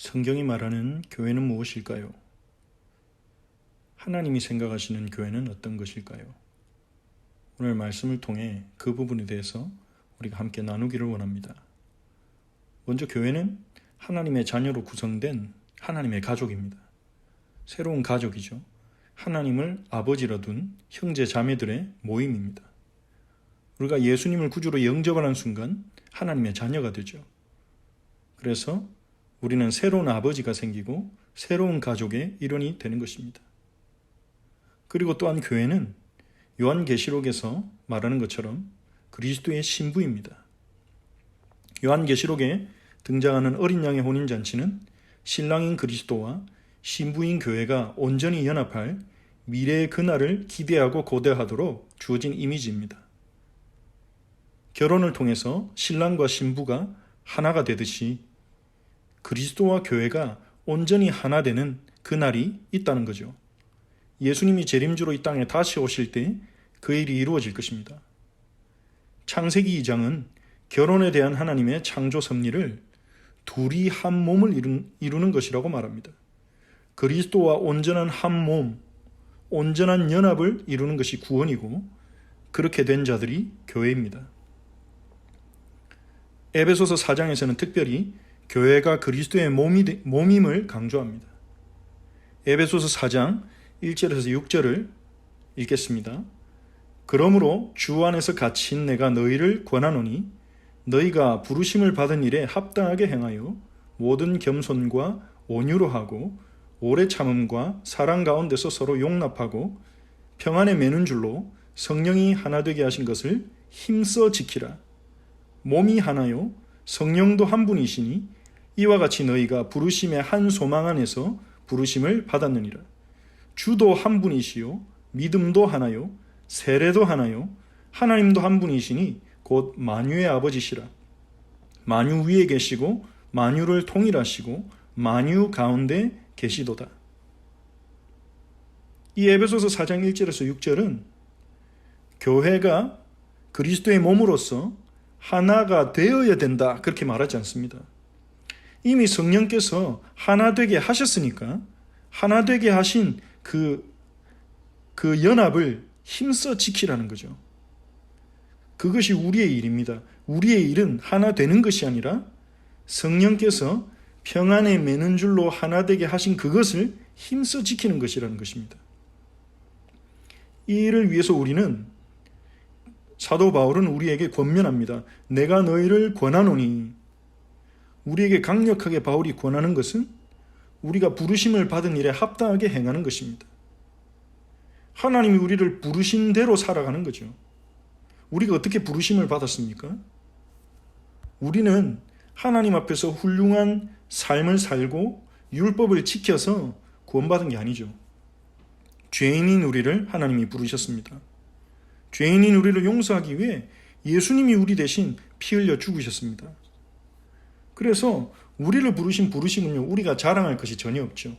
성경이 말하는 교회는 무엇일까요? 하나님이 생각하시는 교회는 어떤 것일까요? 오늘 말씀을 통해 그 부분에 대해서 우리가 함께 나누기를 원합니다. 먼저 교회는 하나님의 자녀로 구성된 하나님의 가족입니다. 새로운 가족이죠. 하나님을 아버지로 둔 형제 자매들의 모임입니다. 우리가 예수님을 구주로 영접하는 순간 하나님의 자녀가 되죠. 그래서 우리는 새로운 아버지가 생기고 새로운 가족의 일원이 되는 것입니다. 그리고 또한 교회는 요한계시록에서 말하는 것처럼 그리스도의 신부입니다. 요한계시록에 등장하는 어린 양의 혼인잔치는 신랑인 그리스도와 신부인 교회가 온전히 연합할 미래의 그날을 기대하고 고대하도록 주어진 이미지입니다. 결혼을 통해서 신랑과 신부가 하나가 되듯이 그리스도와 교회가 온전히 하나 되는 그날이 있다는 거죠. 예수님이 재림주로 이 땅에 다시 오실 때 그 일이 이루어질 것입니다. 창세기 2장은 결혼에 대한 하나님의 창조 섭리를 둘이 한 몸을 이루는 것이라고 말합니다. 그리스도와 온전한 한 몸, 온전한 연합을 이루는 것이 구원이고 그렇게 된 자들이 교회입니다. 에베소서 4장에서는 특별히 교회가 그리스도의 몸임을 강조합니다. 에베소서 4장 1절에서 6절을 읽겠습니다. 그러므로 주 안에서 갇힌 내가 너희를 권하노니 너희가 부르심을 받은 일에 합당하게 행하여 모든 겸손과 온유로 하고 오래 참음과 사랑 가운데서 서로 용납하고 평안에 매는 줄로 성령이 하나 되게 하신 것을 힘써 지키라. 몸이 하나요 성령도 한 분이시니 이와 같이 너희가 부르심의 한 소망 안에서 부르심을 받았느니라. 주도 한 분이시요 믿음도 하나요 세례도 하나요 하나님도 한 분이시니 곧 만유의 아버지시라. 만유 위에 계시고 만유를 통일하시고 만유 가운데 계시도다. 이 에베소서 4장 1절에서 6절은 교회가 그리스도의 몸으로서 하나가 되어야 된다 그렇게 말하지 않습니다. 이미 성령께서 하나 되게 하셨으니까 하나 되게 하신 그 연합을 힘써 지키라는 거죠. 그것이 우리의 일입니다. 우리의 일은 하나 되는 것이 아니라 성령께서 평안에 매는 줄로 하나 되게 하신 그것을 힘써 지키는 것이라는 것입니다. 이 일을 위해서 우리는 사도 바울은 우리에게 권면합니다. 내가 너희를 권하노니. 우리에게 강력하게 바울이 권하는 것은 우리가 부르심을 받은 일에 합당하게 행하는 것입니다. 하나님이 우리를 부르신 대로 살아가는 거죠. 우리가 어떻게 부르심을 받았습니까? 우리는 하나님 앞에서 훌륭한 삶을 살고 율법을 지켜서 구원받은 게 아니죠. 죄인인 우리를 하나님이 부르셨습니다. 죄인인 우리를 용서하기 위해 예수님이 우리 대신 피 흘려 죽으셨습니다. 그래서 우리를 부르신 부르심은요, 우리가 자랑할 것이 전혀 없죠.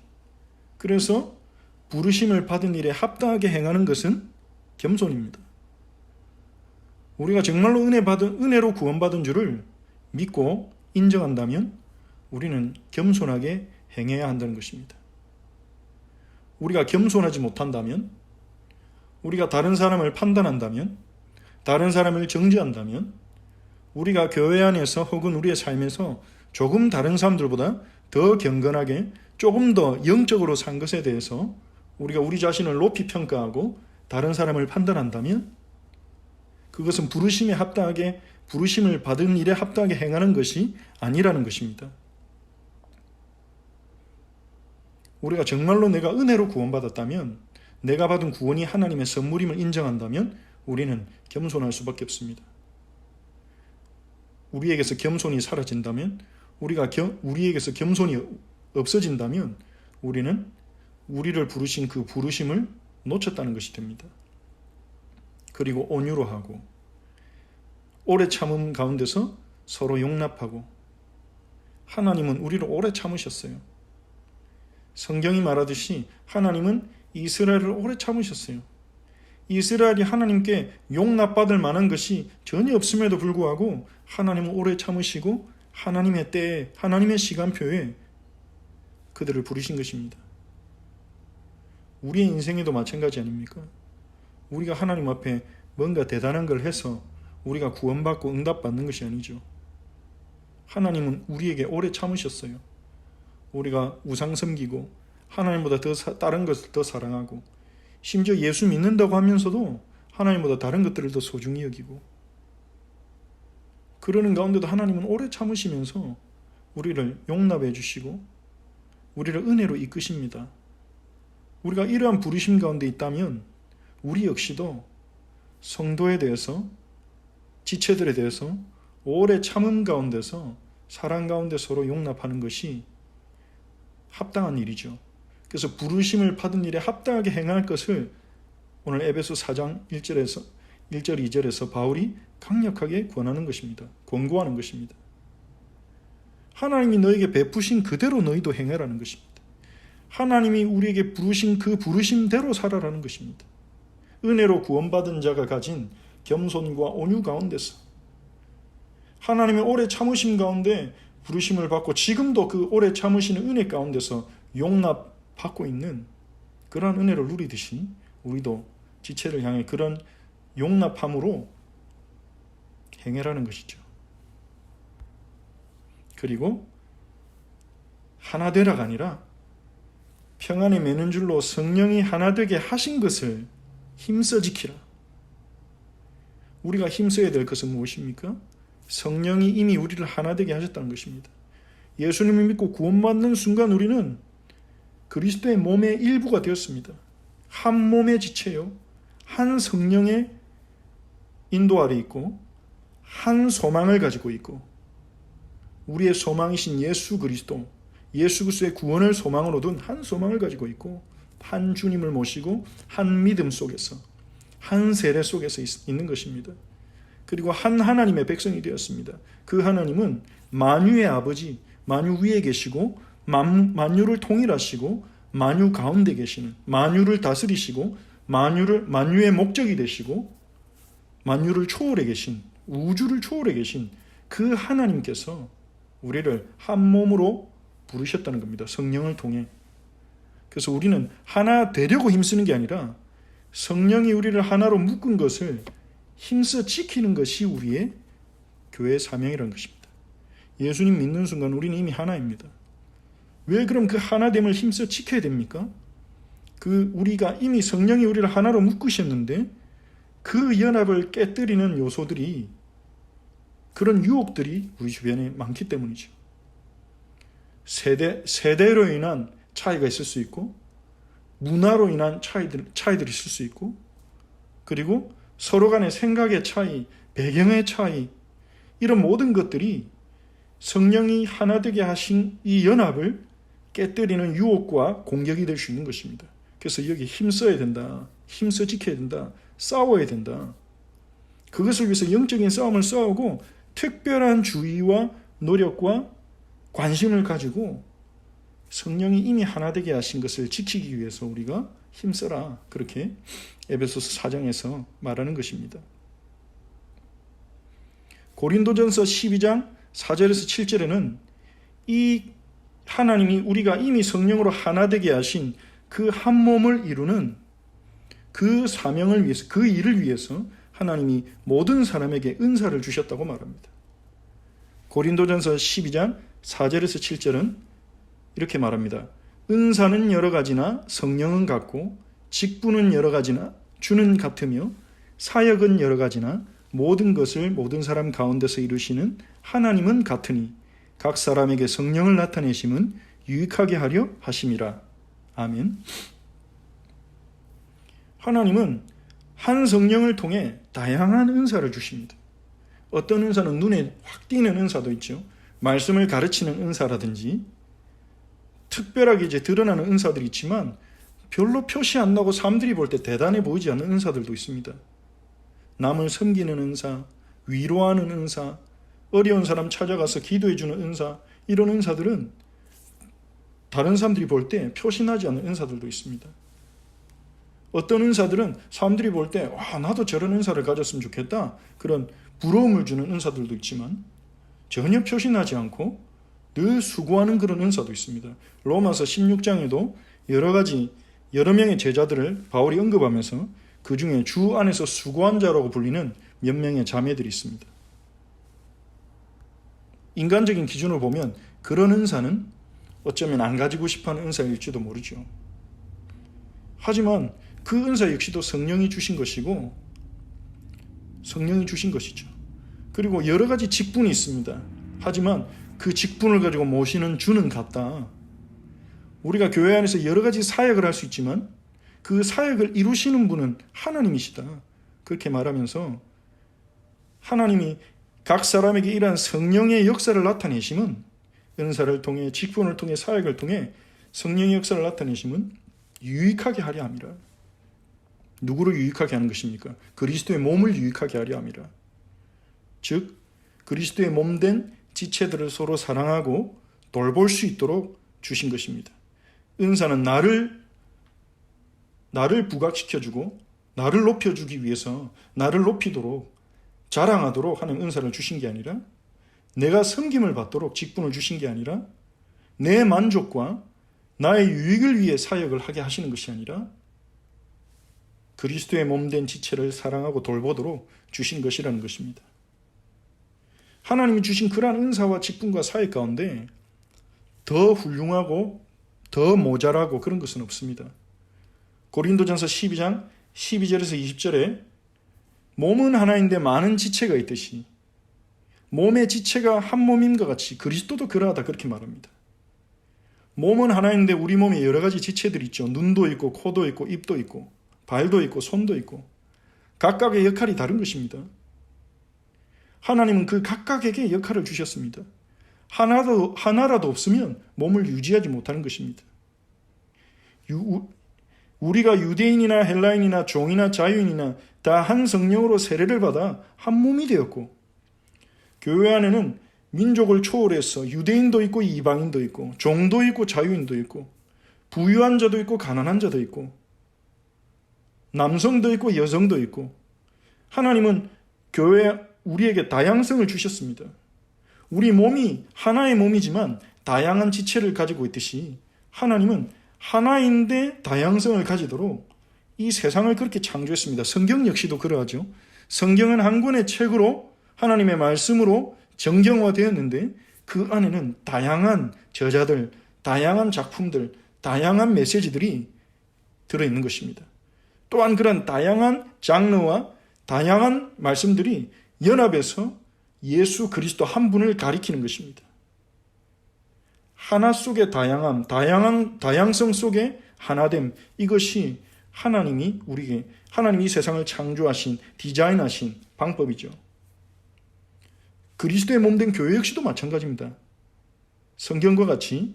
그래서 부르심을 받은 일에 합당하게 행하는 것은 겸손입니다. 우리가 정말로 은혜로 구원받은 줄을 믿고 인정한다면 우리는 겸손하게 행해야 한다는 것입니다. 우리가 겸손하지 못한다면, 우리가 다른 사람을 판단한다면, 다른 사람을 정죄한다면, 우리가 교회 안에서 혹은 우리의 삶에서 조금 다른 사람들보다 더 경건하게 조금 더 영적으로 산 것에 대해서 우리가 우리 자신을 높이 평가하고 다른 사람을 판단한다면 그것은 부르심에 합당하게 부르심을 받은 일에 합당하게 행하는 것이 아니라는 것입니다. 우리가 정말로 내가 은혜로 구원받았다면, 내가 받은 구원이 하나님의 선물임을 인정한다면 우리는 겸손할 수밖에 없습니다. 우리에게서 겸손이 사라진다면, 우리에게서 겸손이 없어진다면 우리는 우리를 부르신 그 부르심을 놓쳤다는 것이 됩니다. 그리고 온유로 하고 오래 참음 가운데서 서로 용납하고, 하나님은 우리를 오래 참으셨어요. 성경이 말하듯이 하나님은 이스라엘을 오래 참으셨어요. 이스라엘이 하나님께 용납받을 만한 것이 전혀 없음에도 불구하고 하나님은 오래 참으시고 하나님의 때에, 하나님의 시간표에 그들을 부르신 것입니다. 우리의 인생에도 마찬가지 아닙니까? 우리가 하나님 앞에 뭔가 대단한 걸 해서 우리가 구원받고 응답받는 것이 아니죠. 하나님은 우리에게 오래 참으셨어요. 우리가 우상 섬기고 하나님보다 다른 것을 더 사랑하고 심지어 예수 믿는다고 하면서도 하나님보다 다른 것들을 더 소중히 여기고 그러는 가운데도 하나님은 오래 참으시면서 우리를 용납해 주시고 우리를 은혜로 이끄십니다. 우리가 이러한 부르심 가운데 있다면 우리 역시도 성도에 대해서 지체들에 대해서 오래 참음 가운데서 사랑 가운데 서로 용납하는 것이 합당한 일이죠. 그래서 부르심을 받은 일에 합당하게 행할 것을 오늘 에베소 4장 1절 2절에서 바울이 강력하게 권하는 것입니다. 권고하는 것입니다. 하나님이 너에게 베푸신 그대로 너희도 행하라는 것입니다. 하나님이 우리에게 부르신 그 부르심대로 살아라는 것입니다. 은혜로 구원받은 자가 가진 겸손과 온유 가운데서 하나님의 오래 참으심 가운데 부르심을 받고 지금도 그 오래 참으시는 은혜 가운데서 용납받고 있는 그러한 은혜를 누리듯이 우리도 지체를 향해 그런 용납함으로 행해라는 것이죠. 그리고 하나 되라가 아니라 평안에 매는 줄로 성령이 하나 되게 하신 것을 힘써 지키라. 우리가 힘써야 될 것은 무엇입니까? 성령이 이미 우리를 하나 되게 하셨다는 것입니다. 예수님을 믿고 구원받는 순간 우리는 그리스도의 몸의 일부가 되었습니다. 한 몸의 지체요. 한 성령의 인도 아래 있고 한 소망을 가지고 있고 우리의 소망이신 예수 그리스도, 예수 그리스도의 구원을 소망으로 둔 한 소망을 가지고 있고 한 주님을 모시고 한 믿음 속에서 한 세례 속에서 있는 것입니다. 그리고 한 하나님의 백성이 되었습니다. 그 하나님은 만유의 아버지, 만유 위에 계시고 만유를 통일하시고 만유 가운데 계시는, 만유를 다스리시고 만유의 목적이 되시고 만유를 초월해 계신, 우주를 초월해 계신 그 하나님께서 우리를 한 몸으로 부르셨다는 겁니다. 성령을 통해. 그래서 우리는 하나 되려고 힘쓰는 게 아니라 성령이 우리를 하나로 묶은 것을 힘써 지키는 것이 우리의 교회의 사명이라는 것입니다. 예수님 믿는 순간 우리는 이미 하나입니다. 왜 그럼 그 하나됨을 힘써 지켜야 됩니까? 우리가 이미 성령이 우리를 하나로 묶으셨는데 그 연합을 깨뜨리는 요소들이, 그런 유혹들이 우리 주변에 많기 때문이죠. 세대로 인한 차이가 있을 수 있고 문화로 인한 차이들이 있을 수 있고 그리고 서로 간의 생각의 차이, 배경의 차이, 이런 모든 것들이 성령이 하나 되게 하신 이 연합을 깨뜨리는 유혹과 공격이 될 수 있는 것입니다. 그래서 여기 힘써야 된다, 힘써 지켜야 된다, 싸워야 된다. 그것을 위해서 영적인 싸움을 싸우고 특별한 주의와 노력과 관심을 가지고 성령이 이미 하나 되게 하신 것을 지키기 위해서 우리가 힘써라. 그렇게 에베소서 4장에서 말하는 것입니다. 고린도전서 12장 4절에서 7절에는 이 하나님이 우리가 이미 성령으로 하나 되게 하신 그 한 몸을 이루는 그 사명을 위해서, 그 일을 위해서 하나님이 모든 사람에게 은사를 주셨다고 말합니다. 고린도전서 12장 4절에서 7절은 이렇게 말합니다. 은사는 여러 가지나 성령은 같고 직분은 여러 가지나 주는 같으며 사역은 여러 가지나 모든 것을 모든 사람 가운데서 이루시는 하나님은 같으니 각 사람에게 성령을 나타내심은 유익하게 하려 하심이라. 아멘. 하나님은 한 성령을 통해 다양한 은사를 주십니다. 어떤 은사는 눈에 확 띄는 은사도 있죠. 말씀을 가르치는 은사라든지 특별하게 드러나는 은사들이 있지만 별로 표시 안 나고 사람들이 볼 때 대단해 보이지 않는 은사들도 있습니다. 남을 섬기는 은사, 위로하는 은사, 어려운 사람 찾아가서 기도해주는 은사, 이런 은사들은 다른 사람들이 볼 때 표시나지 않는 은사들도 있습니다. 어떤 은사들은 사람들이 볼 때 나도 저런 은사를 가졌으면 좋겠다, 그런 부러움을 주는 은사들도 있지만 전혀 표시나지 않고 늘 수고하는 그런 은사도 있습니다. 로마서 16장에도 여러 명의 제자들을 바울이 언급하면서 그 중에 주 안에서 수고한 자라고 불리는 몇 명의 자매들이 있습니다. 인간적인 기준으로 보면 그런 은사는 어쩌면 안 가지고 싶어하는 은사일지도 모르죠. 하지만 그 은사 역시도 성령이 주신 것이고 성령이 주신 것이죠. 그리고 여러 가지 직분이 있습니다. 하지만 그 직분을 가지고 모시는 주는 같다. 우리가 교회 안에서 여러 가지 사역을 할 수 있지만 그 사역을 이루시는 분은 하나님이시다. 그렇게 말하면서 하나님이 각 사람에게 이러한 성령의 역사를 나타내심은 은사를 통해 직분을 통해 사역을 통해 성령의 역사를 나타내심은 유익하게 하려 함이라. 누구를 유익하게 하는 것입니까? 그리스도의 몸을 유익하게 하려 함이라. 즉 그리스도의 몸된 지체들을 서로 사랑하고 돌볼 수 있도록 주신 것입니다. 은사는 나를 부각시켜주고 나를 높여주기 위해서 나를 높이도록 자랑하도록 하는 은사를 주신 게 아니라 내가 섬김을 받도록 직분을 주신 게 아니라 내 만족과 나의 유익을 위해 사역을 하게 하시는 것이 아니라 그리스도의 몸된 지체를 사랑하고 돌보도록 주신 것이라는 것입니다. 하나님이 주신 그러한 은사와 직분과 사역 가운데 더 훌륭하고 더 모자라고 그런 것은 없습니다. 고린도전서 12장 12절에서 20절에 몸은 하나인데 많은 지체가 있듯이 몸의 지체가 한 몸임과 같이 그리스도도 그러하다 그렇게 말합니다. 몸은 하나인데 우리 몸에 여러 가지 지체들이 있죠. 눈도 있고 코도 있고 입도 있고 발도 있고 손도 있고 각각의 역할이 다른 것입니다. 하나님은 그 각각에게 역할을 주셨습니다. 하나라도 없으면 몸을 유지하지 못하는 것입니다. 우리가 유대인이나 헬라인이나 종이나 자유인이나 다 한 성령으로 세례를 받아 한 몸이 되었고 교회 안에는 민족을 초월해서 유대인도 있고 이방인도 있고 종도 있고 자유인도 있고 부유한 자도 있고 가난한 자도 있고 남성도 있고 여성도 있고 하나님은 교회 우리에게 다양성을 주셨습니다. 우리 몸이 하나의 몸이지만 다양한 지체를 가지고 있듯이 하나님은 하나인데 다양성을 가지도록 이 세상을 그렇게 창조했습니다. 성경 역시도 그러하죠. 성경은 한 권의 책으로 하나님의 말씀으로 정경화되었는데 그 안에는 다양한 저자들, 다양한 작품들, 다양한 메시지들이 들어있는 것입니다. 또한 그런 다양한 장르와 다양한 말씀들이 연합해서 예수 그리스도 한 분을 가리키는 것입니다. 하나 속의 다양성 속의 하나됨, 이것이 하나님이 세상을 창조하신, 디자인하신 방법이죠. 그리스도의 몸된 교회 역시도 마찬가지입니다. 성경과 같이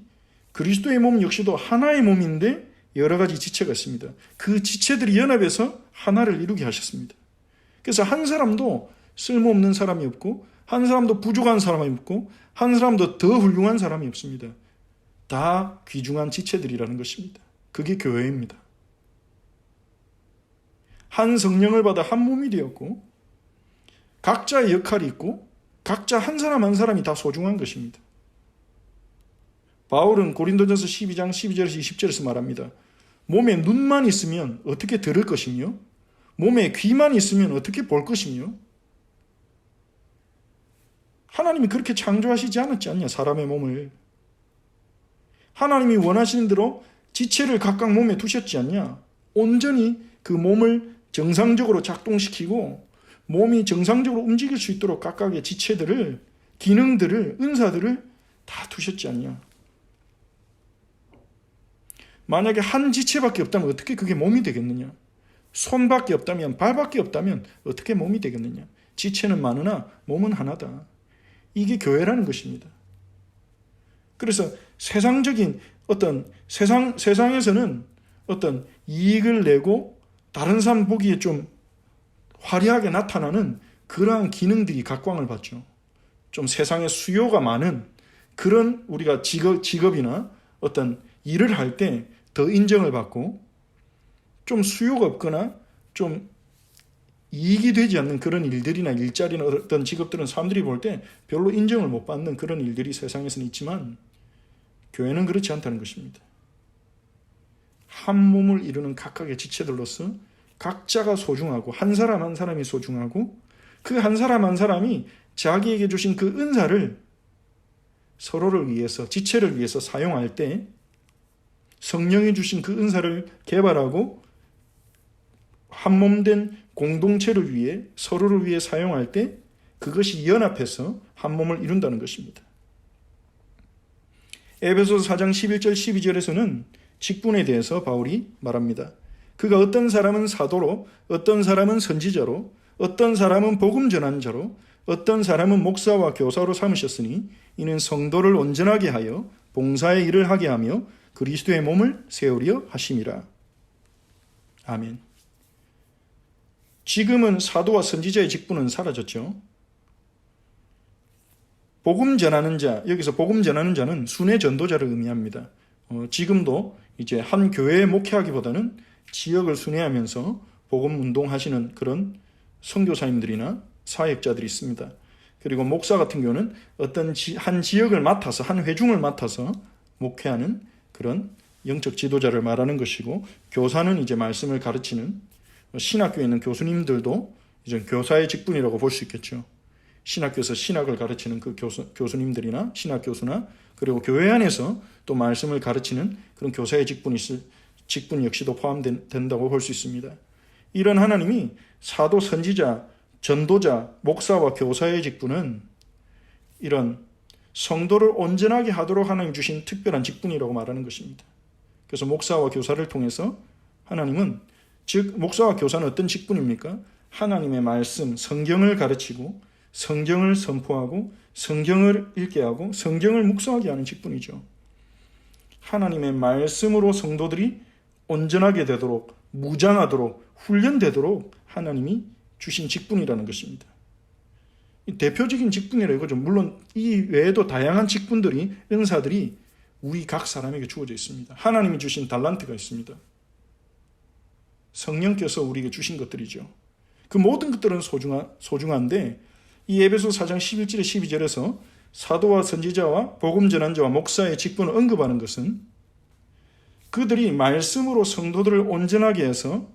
그리스도의 몸 역시도 하나의 몸인데 여러 가지 지체가 있습니다. 그 지체들이 연합해서 하나를 이루게 하셨습니다. 그래서 한 사람도 쓸모없는 사람이 없고 한 사람도 부족한 사람이 없고 한 사람도 더 훌륭한 사람이 없습니다. 다 귀중한 지체들이라는 것입니다. 그게 교회입니다. 한 성령을 받아 한 몸이 되었고 각자의 역할이 있고 각자 한 사람 한 사람이 다 소중한 것입니다. 바울은 고린도전서 12장 12절에서 20절에서 말합니다. 몸에 눈만 있으면 어떻게 들을 것이며 몸에 귀만 있으면 어떻게 볼 것이며 하나님이 그렇게 창조하시지 않았지 않냐 사람의 몸을. 하나님이 원하시는 대로 지체를 각각 몸에 두셨지 않냐. 온전히 그 몸을 정상적으로 작동시키고 몸이 정상적으로 움직일 수 있도록 각각의 지체들을, 기능들을, 은사들을 다 두셨지 않냐. 만약에 한 지체밖에 없다면 어떻게 그게 몸이 되겠느냐. 손밖에 없다면, 발밖에 없다면 어떻게 몸이 되겠느냐. 지체는 많으나 몸은 하나다. 이게 교회라는 것입니다. 그래서 세상적인 세상에서는 어떤 이익을 내고 다른 사람 보기에 좀 화려하게 나타나는 그러한 기능들이 각광을 받죠. 좀 세상에 수요가 많은 그런 우리가 직업이나 어떤 일을 할 때 더 인정을 받고 좀 수요가 없거나 좀 이익이 되지 않는 그런 일들이나 일자리나 어떤 직업들은 사람들이 볼 때 별로 인정을 못 받는 그런 일들이 세상에서는 있지만 교회는 그렇지 않다는 것입니다. 한 몸을 이루는 각각의 지체들로서 각자가 소중하고 한 사람 한 사람이 소중하고 그 한 사람 한 사람이 자기에게 주신 그 은사를 서로를 위해서 지체를 위해서 사용할 때 성령이 주신 그 은사를 개발하고 한 몸 된 공동체를 위해 서로를 위해 사용할 때 그것이 연합해서 한 몸을 이룬다는 것입니다. 에베소서 4장 11절 12절에서는 직분에 대해서 바울이 말합니다. 그가 어떤 사람은 사도로, 어떤 사람은 선지자로, 어떤 사람은 복음 전환자로, 어떤 사람은 목사와 교사로 삼으셨으니 이는 성도를 온전하게 하여 봉사의 일을 하게 하며 그리스도의 몸을 세우려 하심이라. 아멘. 지금은 사도와 선지자의 직분은 사라졌죠. 복음 전하는 자, 여기서 복음 전하는 자는 순회 전도자를 의미합니다. 지금도 이제 한 교회에 목회하기보다는 지역을 순회하면서 복음 운동하시는 그런 선교사님들이나 사역자들이 있습니다. 그리고 목사 같은 경우는 어떤 한 지역을 맡아서, 한 회중을 맡아서 목회하는 그런 영적 지도자를 말하는 것이고, 교사는 이제 말씀을 가르치는, 신학교에 있는 교수님들도 이제 교사의 직분이라고 볼 수 있겠죠. 신학교에서 신학을 가르치는 그 교수님들이나 신학 교수나, 그리고 교회 안에서 또 말씀을 가르치는 그런 교사의 직분 역시도 포함된다고 볼 수 있습니다. 이런 하나님이 사도, 선지자, 전도자, 목사와 교사의 직분은 이런 성도를 온전하게 하도록 하나님 주신 특별한 직분이라고 말하는 것입니다. 그래서 목사와 교사를 통해서 하나님은, 즉 목사와 교사는 어떤 직분입니까? 하나님의 말씀, 성경을 가르치고 성경을 선포하고 성경을 읽게 하고 성경을 묵상하게 하는 직분이죠. 하나님의 말씀으로 성도들이 온전하게 되도록, 무장하도록, 훈련되도록 하나님이 주신 직분이라는 것입니다. 대표적인 직분이라 이거죠. 물론 이 외에도 다양한 직분들이, 은사들이 우리 각 사람에게 주어져 있습니다. 하나님이 주신 달란트가 있습니다. 성령께서 우리에게 주신 것들이죠. 그 모든 것들은 소중한데 이 에베소 4장 11절에 12절에서 사도와 선지자와 복음 전환자와 목사의 직분을 언급하는 것은 그들이 말씀으로 성도들을 온전하게 해서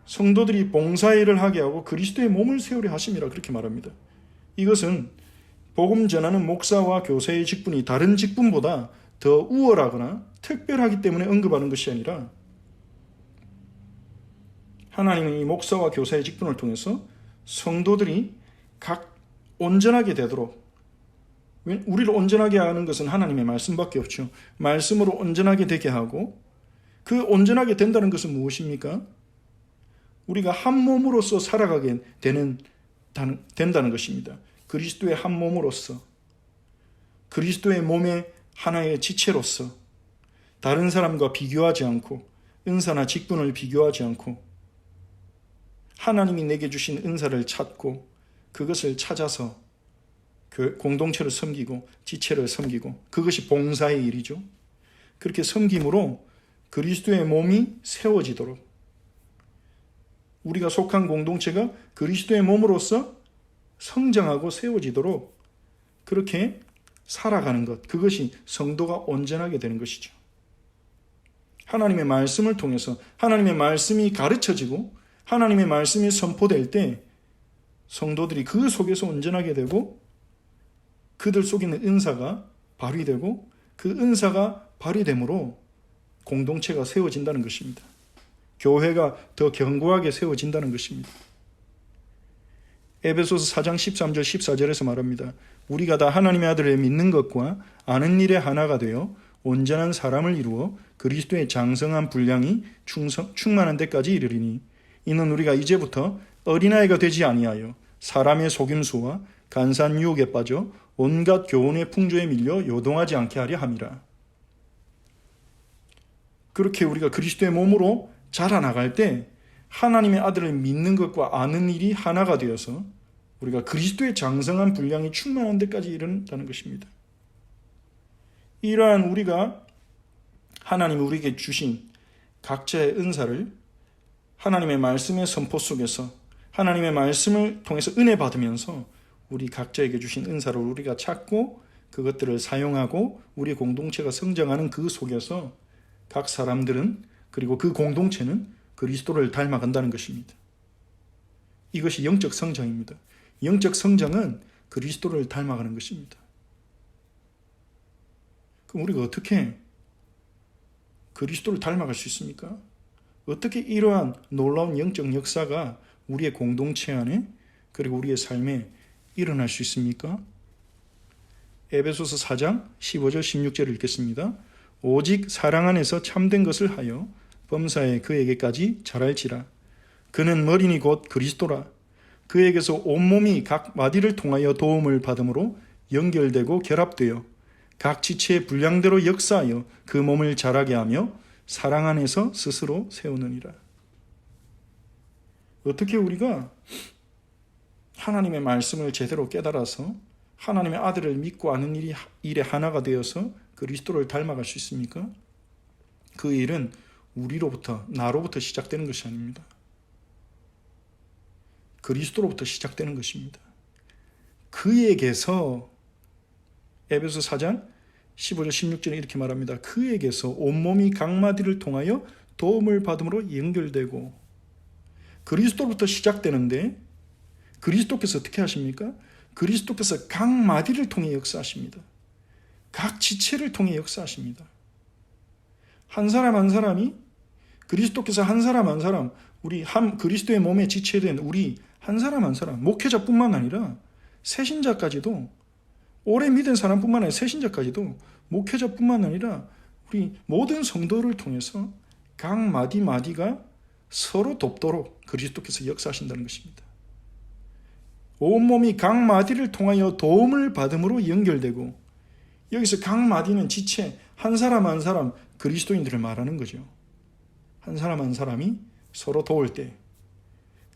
성도들이 봉사의 일을 하게 하고 그리스도의 몸을 세우려 하심이라 그렇게 말합니다. 이것은 복음 전하는 목사와 교사의 직분이 다른 직분보다 더 우월하거나 특별하기 때문에 언급하는 것이 아니라 하나님은 이 목사와 교사의 직분을 통해서 성도들이 각 온전하게 되도록, 우리를 온전하게 하는 것은 하나님의 말씀밖에 없죠. 말씀으로 온전하게 되게 하고, 그 온전하게 된다는 것은 무엇입니까? 우리가 한 몸으로서 살아가게 된다는 것입니다. 그리스도의 한 몸으로서, 그리스도의 몸의 하나의 지체로서 다른 사람과 비교하지 않고, 은사나 직분을 비교하지 않고 하나님이 내게 주신 은사를 찾고 그것을 찾아서 공동체를 섬기고 지체를 섬기고, 그것이 봉사의 일이죠. 그렇게 섬김으로 그리스도의 몸이 세워지도록, 우리가 속한 공동체가 그리스도의 몸으로서 성장하고 세워지도록 그렇게 살아가는 것, 그것이 성도가 온전하게 되는 것이죠. 하나님의 말씀을 통해서 하나님의 말씀이 가르쳐지고 하나님의 말씀이 선포될 때 성도들이 그 속에서 온전하게 되고 그들 속에 있는 은사가 발휘되고 그 은사가 발휘됨으로 공동체가 세워진다는 것입니다. 교회가 더 견고하게 세워진다는 것입니다. 에베소서 4장 13절 14절에서 말합니다. 우리가 다 하나님의 아들을 믿는 것과 아는 일에 하나가 되어 온전한 사람을 이루어 그리스도의 장성한 분량이 충만한 데까지 이르리니 이는 우리가 이제부터 어린아이가 되지 아니하여 사람의 속임수와 간사한 유혹에 빠져 온갖 교훈의 풍조에 밀려 요동하지 않게 하려 함이라. 그렇게 우리가 그리스도의 몸으로 자라나갈 때 하나님의 아들을 믿는 것과 아는 일이 하나가 되어서 우리가 그리스도의 장성한 분량이 충만한 데까지 이른다는 것입니다. 이러한 우리가 하나님이 우리에게 주신 각자의 은사를 하나님의 말씀의 선포 속에서 하나님의 말씀을 통해서 은혜 받으면서 우리 각자에게 주신 은사를 우리가 찾고 그것들을 사용하고 우리 공동체가 성장하는 그 속에서 각 사람들은 그리고 그 공동체는 그리스도를 닮아간다는 것입니다. 이것이 영적 성장입니다. 영적 성장은 그리스도를 닮아가는 것입니다. 그럼 우리가 어떻게 그리스도를 닮아갈 수 있습니까? 어떻게 이러한 놀라운 영적 역사가 우리의 공동체 안에 그리고 우리의 삶에 일어날 수 있습니까? 에베소서 4장 15절 16절을 읽겠습니다. 오직 사랑 안에서 참된 것을 하여 범사에 그에게까지 자랄지라. 그는 머리니 곧 그리스도라. 그에게서 온몸이 각 마디를 통하여 도움을 받음으로 연결되고 결합되어 각 지체의 분량대로 역사하여 그 몸을 자라게 하며 사랑 안에서 스스로 세우느니라. 어떻게 우리가 하나님의 말씀을 제대로 깨달아서 하나님의 아들을 믿고 아는 일에 하나가 되어서 그리스도를 닮아갈 수 있습니까? 그 일은 우리로부터, 나로부터 시작되는 것이 아닙니다. 그리스도로부터 시작되는 것입니다. 그에게서 에베소 4장 15절 16절에 이렇게 말합니다. 그에게서 온몸이 각 마디를 통하여 도움을 받음으로 연결되고, 그리스도로부터 시작되는데 그리스도께서 어떻게 하십니까? 그리스도께서 각 마디를 통해 역사하십니다. 각 지체를 통해 역사하십니다. 한 사람 한 사람이, 그리스도께서 한 사람 한 사람, 우리 그리스도의 몸에 지체된 우리 한 사람 한 사람, 목회자뿐만 아니라 새신자까지도, 오래 믿은 사람뿐만 아니라 새신자까지도, 목회자뿐만 아니라 우리 모든 성도를 통해서 각 마디 마디가 서로 돕도록 그리스도께서 역사하신다는 것입니다. 온몸이 각 마디를 통하여 도움을 받음으로 연결되고, 여기서 각 마디는 지체, 한 사람 한 사람, 그리스도인들을 말하는 거죠. 한 사람 한 사람이 서로 도울 때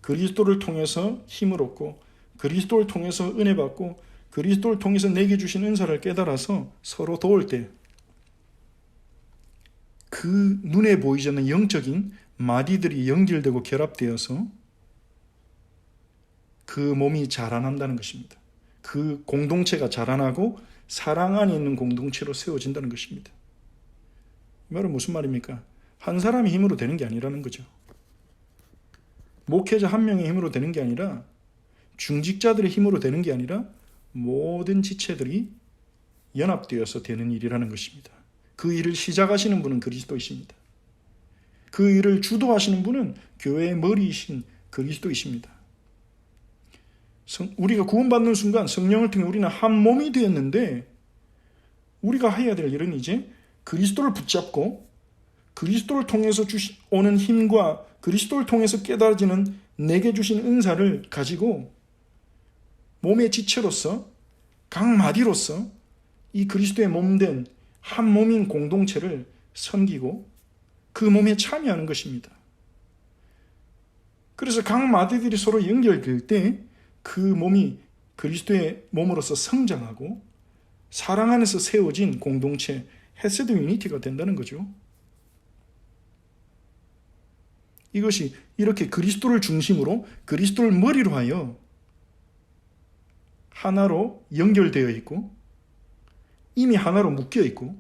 그리스도를 통해서 힘을 얻고, 그리스도를 통해서 은혜 받고, 그리스도를 통해서 내게 주신 은사를 깨달아서 서로 도울 때 그 눈에 보이지 않는 영적인 마디들이 연결되고 결합되어서 그 몸이 자라난다는 것입니다. 그 공동체가 자라나고 사랑 안에 있는 공동체로 세워진다는 것입니다. 이 말은 무슨 말입니까? 한 사람의 힘으로 되는 게 아니라는 거죠. 목회자 한 명의 힘으로 되는 게 아니라, 중직자들의 힘으로 되는 게 아니라 모든 지체들이 연합되어서 되는 일이라는 것입니다. 그 일을 시작하시는 분은 그리스도이십니다. 그 일을 주도하시는 분은 교회의 머리이신 그리스도이십니다. 우리가 구원받는 순간 성령을 통해 우리는 한 몸이 되었는데, 우리가 해야 될 일은 이제 그리스도를 붙잡고 그리스도를 통해서 오는 힘과 그리스도를 통해서 깨달아지는 내게 주신 은사를 가지고 몸의 지체로서, 각 마디로서 이 그리스도의 몸된 한 몸인 공동체를 섬기고 그 몸에 참여하는 것입니다. 그래서 각 마디들이 서로 연결될 때 그 몸이 그리스도의 몸으로서 성장하고 사랑 안에서 세워진 공동체, 헤세드 유니티가 된다는 거죠. 이것이 이렇게 그리스도를 중심으로, 그리스도를 머리로 하여 하나로 연결되어 있고 이미 하나로 묶여 있고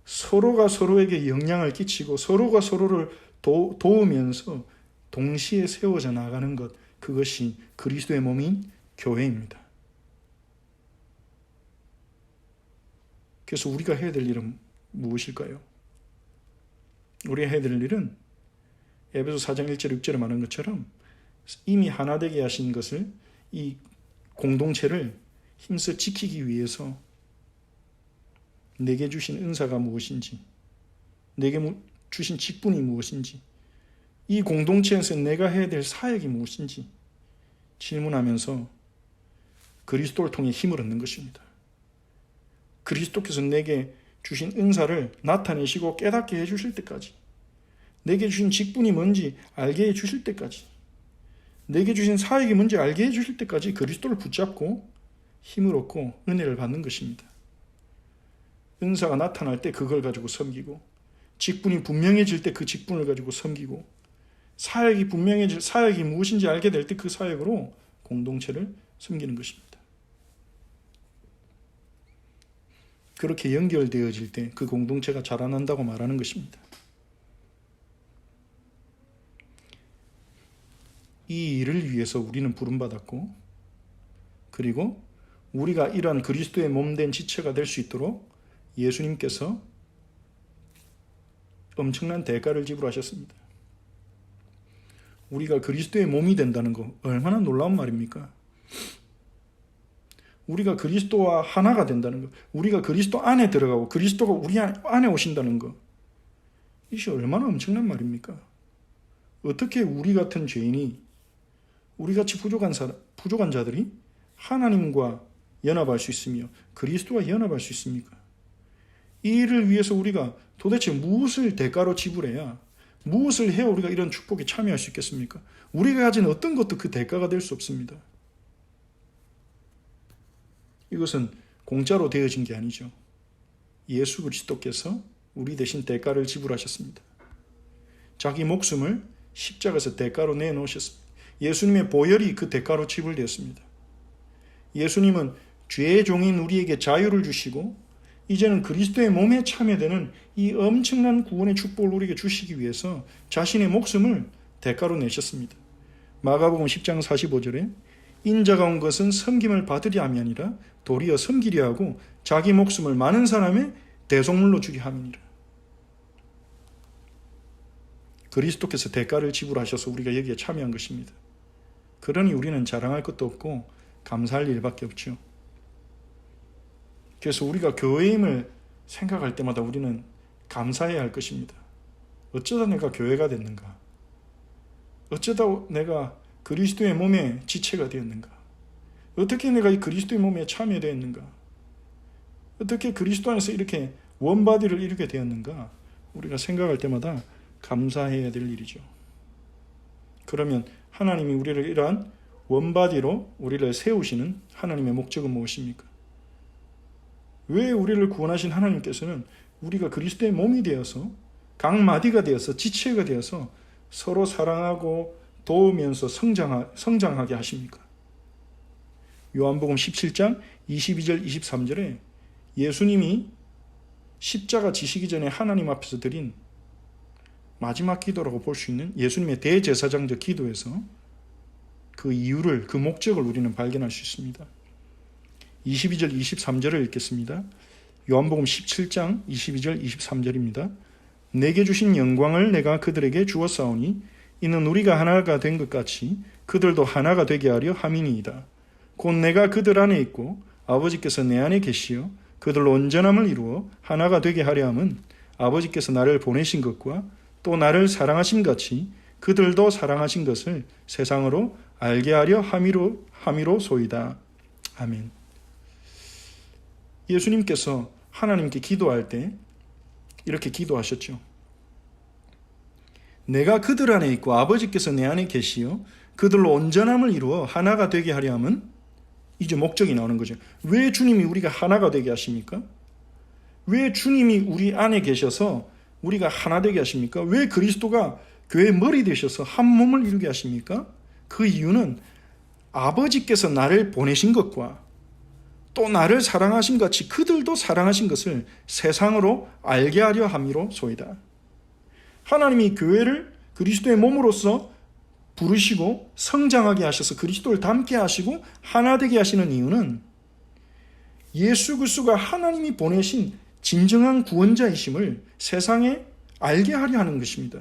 서로가 서로에게 영향을 끼치고 서로가 서로를 도우면서 동시에 세워져 나가는 것, 그것이 그리스도의 몸인 교회입니다. 그래서 우리가 해야 될 일은 무엇일까요? 우리가 해야 될 일은 에베소 4장 1절 6절에 말한 것처럼 이미 하나 되게 하신 것을, 이 공동체를 힘써 지키기 위해서 내게 주신 은사가 무엇인지, 내게 주신 직분이 무엇인지, 이 공동체에서 내가 해야 될 사역이 무엇인지 질문하면서 그리스도를 통해 힘을 얻는 것입니다. 그리스도께서 내게 주신 은사를 나타내시고 깨닫게 해주실 때까지, 내게 주신 직분이 뭔지 알게 해주실 때까지, 내게 주신 사역이 뭔지 알게 해주실 때까지 그리스도를 붙잡고 힘을 얻고 은혜를 받는 것입니다. 은사가 나타날 때 그걸 가지고 섬기고, 직분이 분명해질 때 그 직분을 가지고 섬기고, 사역이 분명해질, 사역이 무엇인지 알게 될 때 그 사역으로 공동체를 섬기는 것입니다. 그렇게 연결되어질 때 그 공동체가 자라난다고 말하는 것입니다. 이 일을 위해서 우리는 부름받았고, 그리고 우리가 이러한 그리스도의 몸된 지체가 될 수 있도록 예수님께서 엄청난 대가를 지불하셨습니다. 우리가 그리스도의 몸이 된다는 거 얼마나 놀라운 말입니까? 우리가 그리스도와 하나가 된다는 것, 우리가 그리스도 안에 들어가고 그리스도가 우리 안에 오신다는 것, 이것이 얼마나 엄청난 말입니까? 어떻게 우리 같은 죄인이, 우리같이 부족한 자들이 하나님과 연합할 수 있으며 그리스도와 연합할 수 있습니까? 이 일을 위해서 우리가 도대체 무엇을 대가로 지불해야, 무엇을 해야 우리가 이런 축복에 참여할 수 있겠습니까? 우리가 가진 어떤 것도 그 대가가 될 수 없습니다. 이것은 공짜로 되어진 게 아니죠. 예수 그리스도께서 우리 대신 대가를 지불하셨습니다. 자기 목숨을 십자가에서 대가로 내놓으셨습니다. 예수님의 보혈이 그 대가로 지불되었습니다. 예수님은 죄의 종인 우리에게 자유를 주시고 이제는 그리스도의 몸에 참여되는 이 엄청난 구원의 축복을 우리에게 주시기 위해서 자신의 목숨을 대가로 내셨습니다. 마가복음 10장 45절에 인자가 온 것은 섬김을 받으려 함이 아니라 도리어 섬기려 하고 자기 목숨을 많은 사람의 대속물로 주게 함이니라. 그리스도께서 대가를 지불하셔서 우리가 여기에 참여한 것입니다. 그러니 우리는 자랑할 것도 없고 감사할 일밖에 없죠. 그래서 우리가 교회임을 생각할 때마다 우리는 감사해야 할 것입니다. 어쩌다 내가 교회가 됐는가? 어쩌다 내가 그리스도의 몸의 지체가 되었는가? 어떻게 내가 이 그리스도의 몸에 참여되었는가? 어떻게 그리스도 안에서 이렇게 원바디를 이루게 되었는가? 우리가 생각할 때마다 감사해야 될 일이죠. 그러면 하나님이 우리를 이러한 원바디로 우리를 세우시는 하나님의 목적은 무엇입니까? 왜 우리를 구원하신 하나님께서는 우리가 그리스도의 몸이 되어서 각 마디가 되어서 지체가 되어서 서로 사랑하고 도우면서 성장하게 하십니까? 요한복음 17장 22절 23절에 예수님이 십자가 지시기 전에 하나님 앞에서 드린 마지막 기도라고 볼 수 있는 예수님의 대제사장적 기도에서 그 이유를, 그 목적을 우리는 발견할 수 있습니다. 22절 23절을 읽겠습니다. 요한복음 17장 22절 23절입니다. 내게 주신 영광을 내가 그들에게 주었사오니 이는 우리가 하나가 된 것 같이 그들도 하나가 되게 하려 함이니이다. 곧 내가 그들 안에 있고 아버지께서 내 안에 계시어 그들로 온전함을 이루어 하나가 되게 하려 함은 아버지께서 나를 보내신 것과 또 나를 사랑하신 같이 그들도 사랑하신 것을 세상으로 알게 하려 함이로소이다. 아멘. 예수님께서 하나님께 기도할 때 이렇게 기도하셨죠. 내가 그들 안에 있고 아버지께서 내 안에 계시어 그들로 온전함을 이루어 하나가 되게 하려 함은, 이제 목적이 나오는 거죠. 왜 주님이 우리가 하나가 되게 하십니까? 왜 주님이 우리 안에 계셔서 우리가 하나 되게 하십니까? 왜 그리스도가 교회의 머리 되셔서 한 몸을 이루게 하십니까? 그 이유는 아버지께서 나를 보내신 것과 또 나를 사랑하신 같이 그들도 사랑하신 것을 세상으로 알게 하려 함이로소이다. 하나님이 교회를 그리스도의 몸으로서 부르시고 성장하게 하셔서 그리스도를 닮게 하시고 하나 되게 하시는 이유는 예수 그리스도가 하나님이 보내신 진정한 구원자이심을 세상에 알게 하려 하는 것입니다.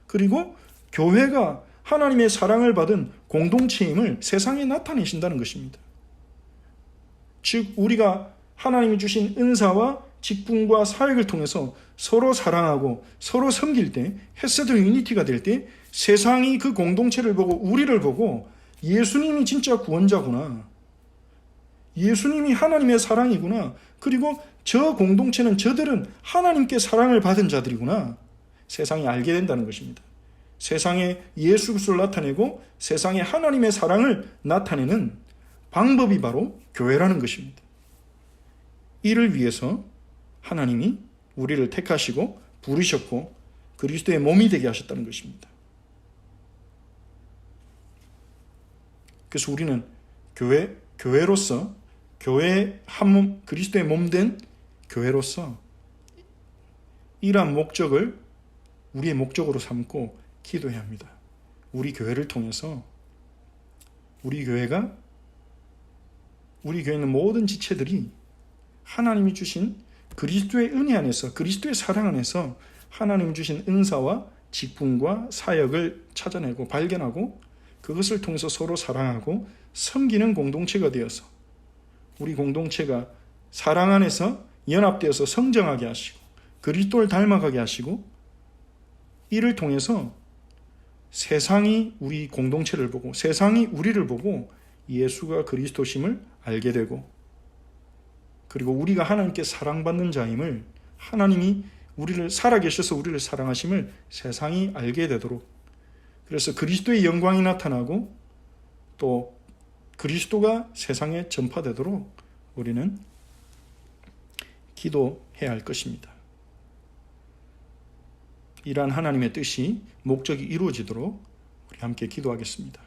그리고 교회가 하나님의 사랑을 받은 공동체임을 세상에 나타내신다는 것입니다. 즉 우리가 하나님이 주신 은사와 직분과 사역을 통해서 서로 사랑하고 서로 섬길 때, 헤세드 유니티가 될 때 세상이 그 공동체를 보고 우리를 보고 예수님이 진짜 구원자구나, 예수님이 하나님의 사랑이구나, 그리고 저 공동체는 저들은 하나님께 사랑을 받은 자들이구나, 세상이 알게 된다는 것입니다. 세상에 예수 그리스도를 나타내고 세상에 하나님의 사랑을 나타내는 방법이 바로 교회라는 것입니다. 이를 위해서 하나님이 우리를 택하시고 부르셨고 그리스도의 몸이 되게 하셨다는 것입니다. 그래서 우리는 교회로서, 교회 한 몸, 그리스도의 몸 된 교회로서 이러한 목적을 우리의 목적으로 삼고 기도해야 합니다. 우리 교회를 통해서 우리 교회는 모든 지체들이 하나님이 주신 그리스도의 은혜 안에서, 그리스도의 사랑 안에서 하나님이 주신 은사와 직분과 사역을 찾아내고 발견하고 그것을 통해서 서로 사랑하고 섬기는 공동체가 되어서 우리 공동체가 사랑 안에서 연합되어서 성장하게 하시고 그리스도를 닮아가게 하시고 이를 통해서 세상이 우리 공동체를 보고 세상이 우리를 보고 예수가 그리스도심을 알게 되고 그리고 우리가 하나님께 사랑받는 자임을 하나님이 우리를 살아계셔서 우리를 사랑하심을 세상이 알게 되도록 그래서 그리스도의 영광이 나타나고 또 그리스도가 세상에 전파되도록 우리는 기도해야 할 것입니다. 이러한 하나님의 뜻이 목적이 이루어지도록 우리 함께 기도하겠습니다.